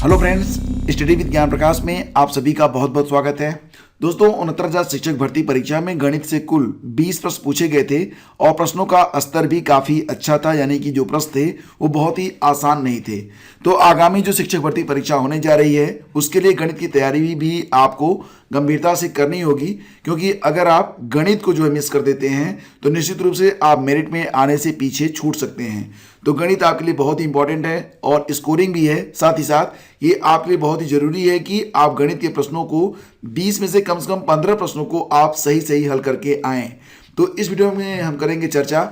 Hello friends, study with ज्ञान प्रकाश में आप सभी का बहुत बहुत स्वागत है। दोस्तों, 69,000 शिक्षक भर्ती परीक्षा में गणित से कुल 20 प्रश्न पूछे गए थे और प्रश्नों का स्तर भी काफ़ी अच्छा था, यानी कि जो प्रश्न थे वो बहुत ही आसान नहीं थे। तो आगामी जो शिक्षक भर्ती परीक्षा होने जा रही है उसके लिए गणित की तैयारी भी आपको गंभीरता से करनी होगी, क्योंकि अगर आप गणित को जो है मिस कर देते हैं तो निश्चित रूप से आप मेरिट में आने से पीछे छूट सकते हैं। तो गणित आपके लिए बहुत ही इंपॉर्टेंट है और स्कोरिंग भी है। साथ ही साथ ये आपके लिए बहुत ही जरूरी है कि आप गणित के प्रश्नों को 20 में से कम 15 प्रश्नों को आप सही सही हल करके आएँ। तो इस वीडियो में हम करेंगे चर्चा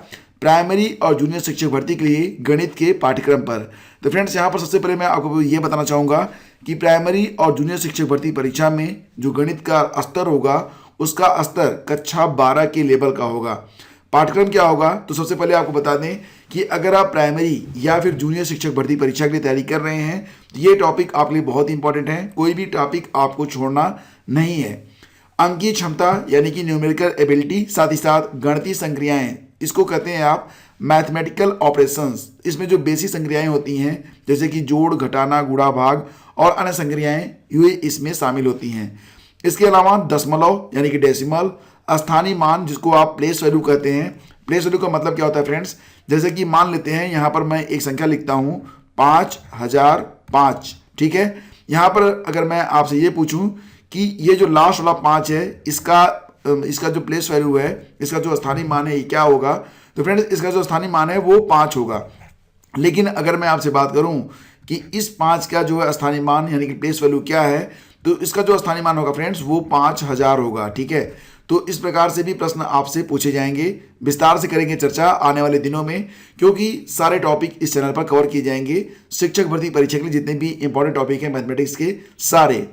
प्राइमरी और जूनियर शिक्षक भर्ती के लिए गणित के पाठ्यक्रम पर। तो फ्रेंड्स, यहाँ पर सबसे पहले मैं आपको ये बताना चाहूँगा कि प्राइमरी और जूनियर शिक्षक भर्ती परीक्षा में जो गणित का स्तर होगा उसका स्तर कक्षा 12 के लेवल का होगा। पाठ्यक्रम क्या होगा, तो सबसे पहले आपको बता दें कि अगर आप प्राइमरी या फिर जूनियर शिक्षक भर्ती परीक्षा के लिए तैयारी कर रहे हैं तो ये टॉपिक आपके लिए बहुत इंपॉर्टेंट है। कोई भी टॉपिक आपको छोड़ना नहीं है। अंकीय क्षमता यानी कि न्यूमेरिकल एबिलिटी, साथ ही साथ गणितीय संक्रियाएं, इसको कहते हैं आप मैथमेटिकल ऑपरेशंस। इसमें जो बेसिक संक्रियाएं होती हैं जैसे कि जोड़, घटाना, गुणा, भाग और अन्य संक्रियाएं ये इसमें शामिल होती हैं। इसके अलावा दशमलव यानी कि डेसिमल, स्थानीय मान जिसको आप प्लेस वैल्यू कहते हैं। प्लेस वैल्यू का मतलब क्या होता है फ्रेंड्स, जैसे कि मान लेते हैं यहाँ पर मैं एक संख्या लिखता हूँ 5005, ठीक है। यहाँ पर अगर मैं आपसे ये पूछूं कि ये जो लास्ट वाला 5 है इसका जो प्लेस वैल्यू है, इसका जो स्थानीय मान है ये क्या होगा, तो फ्रेंड्स इसका जो स्थानीय मान है वो 5 होगा। लेकिन अगर मैं आपसे बात करूं कि इस 5 का जो है स्थानीय मान यानी कि प्लेस वैल्यू क्या है, तो इसका जो स्थानीय मान होगा फ्रेंड्स वो 5000 होगा, ठीक है। तो इस प्रकार से भी प्रश्न आपसे पूछे जाएंगे। विस्तार से करेंगे चर्चा आने वाले दिनों में, क्योंकि सारे टॉपिक इस चैनल पर कवर किए जाएंगे। शिक्षक भर्ती परीक्षा के लिए जितने भी इंपॉर्टेंट टॉपिक हैं मैथमेटिक्स के सारे।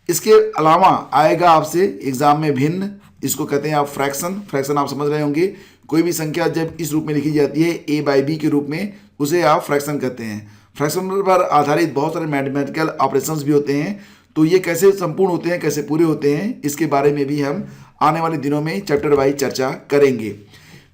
इसके अलावा आएगा आपसे एग्जाम में भिन्न, इसको कहते हैं आप फ्रैक्शन आप समझ रहे होंगे। कोई भी संख्या जब इस रूप में लिखी जाती है a/b के रूप में, उसे आप फ्रैक्शन कहते हैं। फ्रैक्शन पर आधारित बहुत सारे मैथमेटिकल ऑपरेशंस भी होते हैं। तो ये कैसे संपूर्ण होते हैं, कैसे पूरे होते हैं, इसके बारे में भी हम आने वाले दिनों में चैप्टर वाइज चर्चा करेंगे।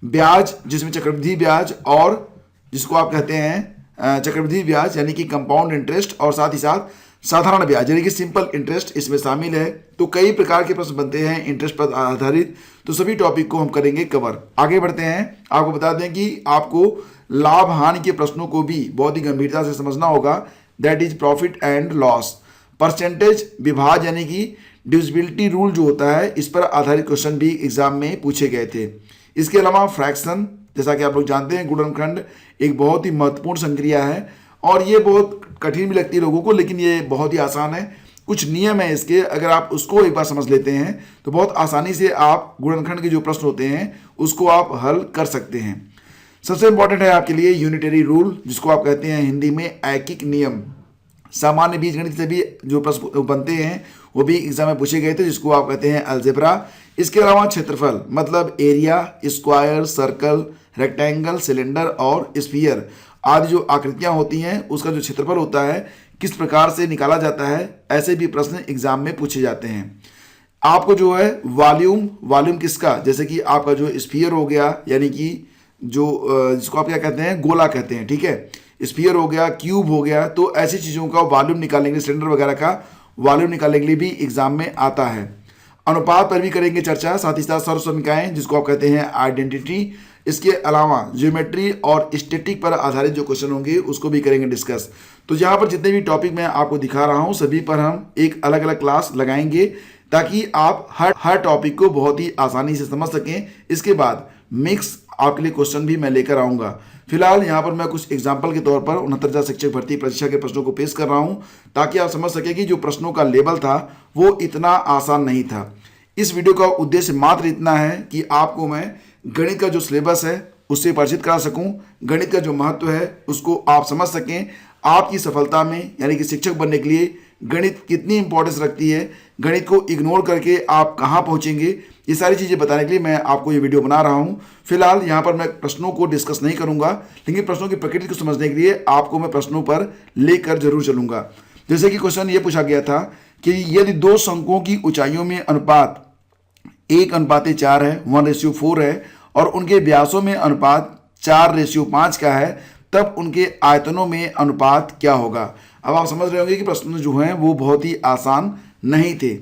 ब्याज, जिसमें चक्रवृद्धि ब्याज और जिसको आप कहते हैं चक्रवृद्धि ब्याज यानी कि कंपाउंड इंटरेस्ट, और साथ ही साथ साधारण ब्याज यानी कि सिंपल इंटरेस्ट इसमें शामिल है। तो कई प्रकार के प्रश्न बनते हैं इंटरेस्ट पर आधारित, तो सभी टॉपिक को हम करेंगे कवर। आगे बढ़ते हैं, आपको बता दें कि आपको लाभ हानि के प्रश्नों को भी बहुत ही गंभीरता से समझना होगा। That is profit and loss. Percentage विभाज यानी कि डिविजिबिलिटी रूल जो होता है, इस पर आधारित क्वेश्चन भी एग्जाम में पूछे गए थे। इसके अलावा फ्रैक्शन, जैसा कि आप लोग जानते हैं गुणनखंड एक बहुत ही महत्वपूर्ण संक्रिया है और ये बहुत कठिन भी लगती है लोगों को, लेकिन ये बहुत ही आसान है। कुछ नियम है इसके, अगर आप उसको एक बार समझ लेते हैं तो बहुत आसानी से आप गुणनखंड के जो प्रश्न होते हैं उसको आप हल कर सकते हैं। सबसे इंपॉर्टेंट है आपके लिए यूनिटरी रूल, जिसको आप कहते हैं हिंदी में ऐकिक नियम। सामान्य बीजगणित से भी जो प्रश्न बनते हैं वो भी एग्जाम में पूछे गए थे, जिसको आप कहते हैं अलजेब्रा। इसके अलावा क्षेत्रफल मतलब area, square, circle, rectangle, cylinder और स्फीयर आदि जो आकृतियां होती हैं उसका जो क्षेत्रफल होता है किस प्रकार से निकाला जाता है, ऐसे भी प्रश्न एग्जाम में पूछे जाते हैं। आपको जो है वॉल्यूम किसका, जैसे कि आपका जो स्फीयर हो गया यानी कि जो जिसको आप क्या कहते हैं गोला कहते हैं, ठीक है। स्फीयर हो गया, क्यूब हो गया, तो ऐसी चीज़ों का वॉल्यूम निकालने के लिए, सिलेंडर वगैरह का वॉल्यूम निकालने के लिए भी एग्जाम में आता है। अनुपात पर भी करेंगे चर्चा, साथ ही साथ सर्वसमीकाएं जिसको आप कहते हैं आइडेंटिटी। इसके अलावा ज्योमेट्री और स्टैटिक पर आधारित जो क्वेश्चन होंगे उसको भी करेंगे डिस्कस। तो यहाँ पर जितने भी टॉपिक मैं आपको दिखा रहा हूँ सभी पर हम एक अलग अलग क्लास लगाएंगे ताकि आप हर टॉपिक को बहुत ही आसानी से समझ सकें। इसके बाद मिक्स आपके लिए क्वेश्चन भी मैं लेकर आऊँगा। फिलहाल यहाँ पर मैं कुछ एग्जाम्पल के तौर पर 69,000 शिक्षक भर्ती परीक्षा के प्रश्नों को पेश कर रहा हूँ ताकि आप समझ सकें कि जो प्रश्नों का लेवल था वो इतना आसान नहीं था। इस वीडियो का उद्देश्य मात्र इतना है कि आपको मैं गणित का जो सिलेबस है उससे परिचित करा सकूं, गणित का जो महत्व है उसको आप समझ सकें। आपकी सफलता में यानी कि शिक्षक बनने के लिए गणित कितनी इंपॉर्टेंस रखती है, गणित को इग्नोर करके आप कहाँ पहुँचेंगे, ये सारी चीज़ें बताने के लिए मैं आपको ये वीडियो बना रहा हूँ। फिलहाल यहाँ पर मैं प्रश्नों को डिस्कस नहीं करूँगा, लेकिन प्रश्नों की प्रकृति को समझने के लिए आपको मैं प्रश्नों पर लेकर जरूर चलूँगा। जैसे कि क्वेश्चन ये पूछा गया था कि यदि दो शंकुओं की ऊंचाइयों में अनुपात 1:4 है, 1:4 है, और उनके व्यासों में अनुपात 4:5 का है, तब उनके आयतनों में अनुपात क्या होगा। अब आप समझ रहे होंगे कि प्रश्न जो हैं वो बहुत ही आसान नहीं थे।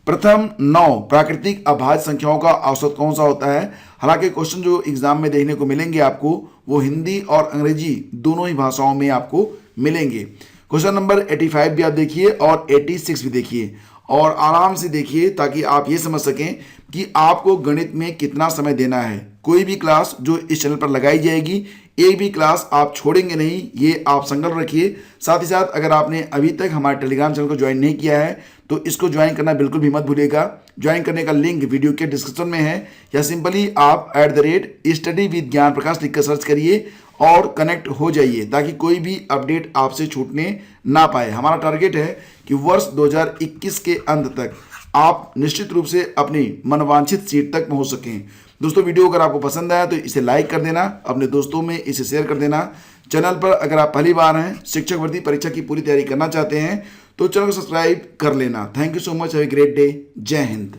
प्रथम 9 प्राकृतिक अभाज्य संख्याओं का औसत कौन सा होता है। हालांकि क्वेश्चन जो एग्जाम में देखने को मिलेंगे आपको वो हिंदी और अंग्रेजी दोनों ही भाषाओं में आपको मिलेंगे। क्वेश्चन नंबर 85 भी आप देखिए और 86 भी देखिए और आराम से देखिए ताकि आप ये समझ सकें कि आपको गणित में कितना समय देना है। कोई भी क्लास जो इस चैनल पर लगाई जाएगी, एक भी क्लास आप छोड़ेंगे नहीं, ये आप संकल्प रखिए। साथ ही साथ अगर आपने अभी तक हमारे टेलीग्राम चैनल को ज्वाइन नहीं किया है तो इसको ज्वाइन करना बिल्कुल भी मत भूलिएगा। ज्वाइन करने का लिंक वीडियो के डिस्क्रिप्शन में है या सिंपली आप @study with ज्ञान प्रकाश लिखकर सर्च करिए और कनेक्ट हो जाइए ताकि कोई भी अपडेट आपसे छूटने ना पाए। हमारा टारगेट है कि वर्ष 2021 के अंत तक आप निश्चित रूप से अपनी मनवांछित सीट तक पहुंच सकें। दोस्तों वीडियो अगर आपको पसंद आया तो इसे लाइक कर देना, अपने दोस्तों में इसे शेयर कर देना। चैनल पर अगर आप पहली बार हैं, शिक्षक भर्ती परीक्षा की पूरी तैयारी करना चाहते हैं तो चैनल को सब्सक्राइब कर लेना। Thank you so much, have a great day. जय हिंद।